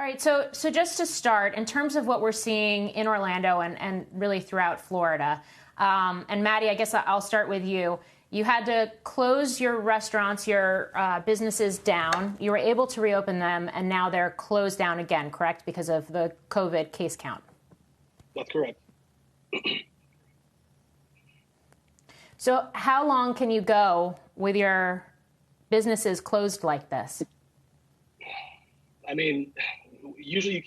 All right, so just to start, in terms of what we're seeing in Orlando and really throughout Florida, and Maddie, I guess I'll start with you. You had to close your restaurants, your businesses down. You were able to reopen them, and now they're closed down again, correct, because of the COVID case count? That's correct. So how long can you go with your businesses closed like this? I mean, usually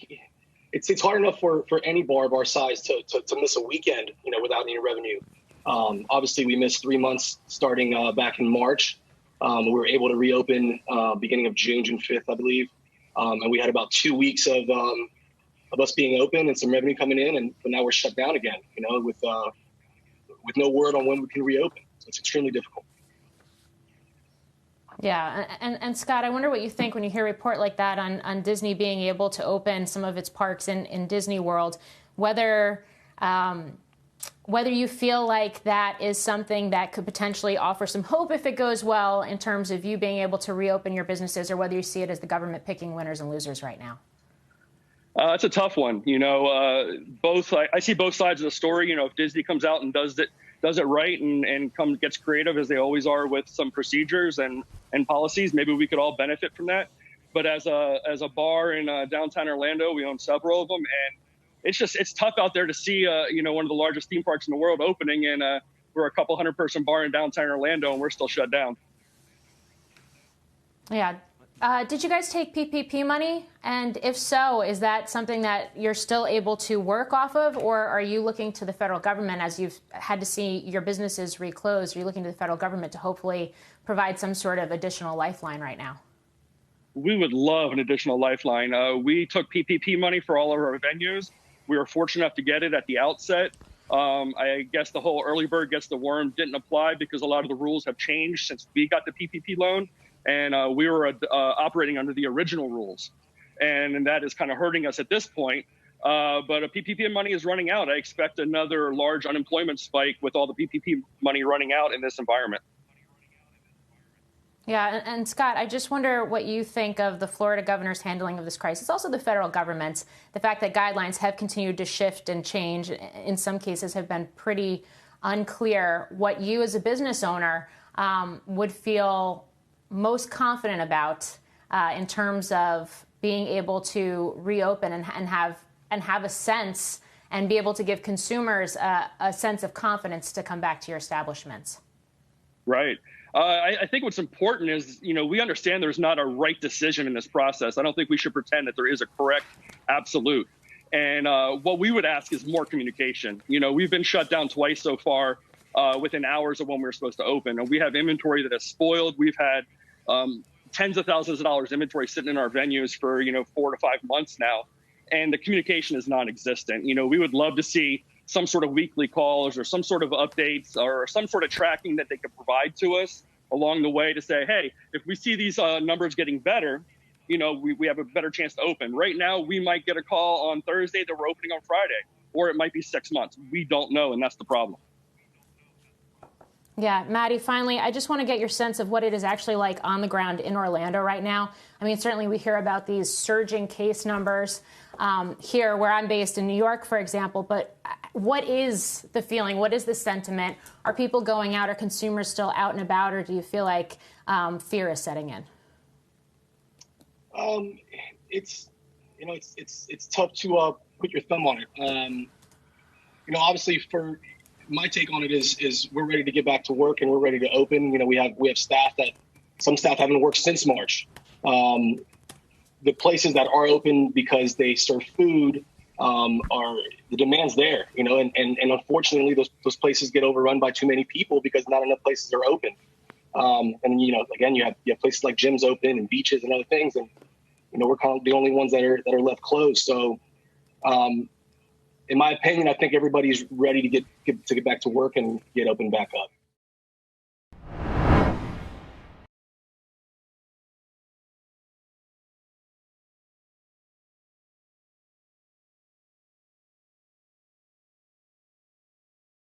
it's hard enough for any bar of our size to miss a weekend, without any revenue. Obviously, we missed 3 months starting back in March. We were able to reopen beginning of June 5th, I believe. And we had about 2 weeks of us being open and some revenue coming in. But now we're shut down again, with no word on when we can reopen. So it's extremely difficult. Yeah. And Scott, I wonder what you think when you hear a report like that on Disney being able to open some of its parks in Disney World, whether you feel like that is something that could potentially offer some hope if it goes well in terms of you being able to reopen your businesses, or whether you see it as the government picking winners and losers right now. It's a tough one. I see both sides of the story. If Disney comes out and does it right and gets creative, as they always are, with some procedures and policies, maybe we could all benefit from that. But as a bar in downtown Orlando, we own several of them, and it's tough out there to see one of the largest theme parks in the world opening, and we're a couple 100-person bar in downtown Orlando, and we're still shut down. Yeah. Did you guys take PPP money? And if so, is that something that you're still able to work off of, or are you looking to the federal government, as you've had to see your businesses reclose? Are you looking to the federal government to hopefully provide some sort of additional lifeline right now? We would love an additional lifeline. We took PPP money for all of our venues. We were fortunate enough to get it at the outset. I guess the whole early bird gets the worm didn't apply because a lot of the rules have changed since we got the PPP loan. And we were operating under the original rules. And that is kind of hurting us at this point. But a PPP money is running out. I expect another large unemployment spike with all the PPP money running out in this environment. Yeah, and Scott, I just wonder what you think of the Florida governor's handling of this crisis, also the federal government's, the fact that guidelines have continued to shift and change, in some cases have been pretty unclear, what you as a business owner would feel most confident about in terms of being able to reopen and have a sense and be able to give consumers a sense of confidence to come back to your establishments. Right. I think what's important is, we understand there's not a right decision in this process. I don't think we should pretend that there is a correct absolute. And what we would ask is more communication. We've been shut down twice so far within hours of when we were supposed to open. And we have inventory that is spoiled. We've had tens of thousands of dollars inventory sitting in our venues for, 4 to 5 months now. And the communication is non-existent. We would love to see some sort of weekly calls or some sort of updates or some sort of tracking that they could provide to us along the way to say, hey, if we see these numbers getting better, we have a better chance to open. Right now, we might get a call on Thursday that we're opening on Friday, or it might be 6 months. We don't know, and that's the problem. Yeah, Maddie, finally, I just want to get your sense of what it is actually like on the ground in Orlando right now. I mean, certainly we hear about these surging case numbers here where I'm based in New York, for example. But what is the feeling? What is the sentiment? Are people going out? Are consumers still out and about? Or do you feel like fear is setting in? It's tough to put your thumb on it. Obviously for my take on it is we're ready to get back to work and we're ready to open. We have staff some staff haven't worked since March. The places that are open because they serve food are the demand's there, and unfortunately those places get overrun by too many people because not enough places are open. And again, you have places like gyms open and beaches and other things, and we're kind of the only ones that are left closed. So in my opinion, I think everybody's ready to get back to work and get open back up.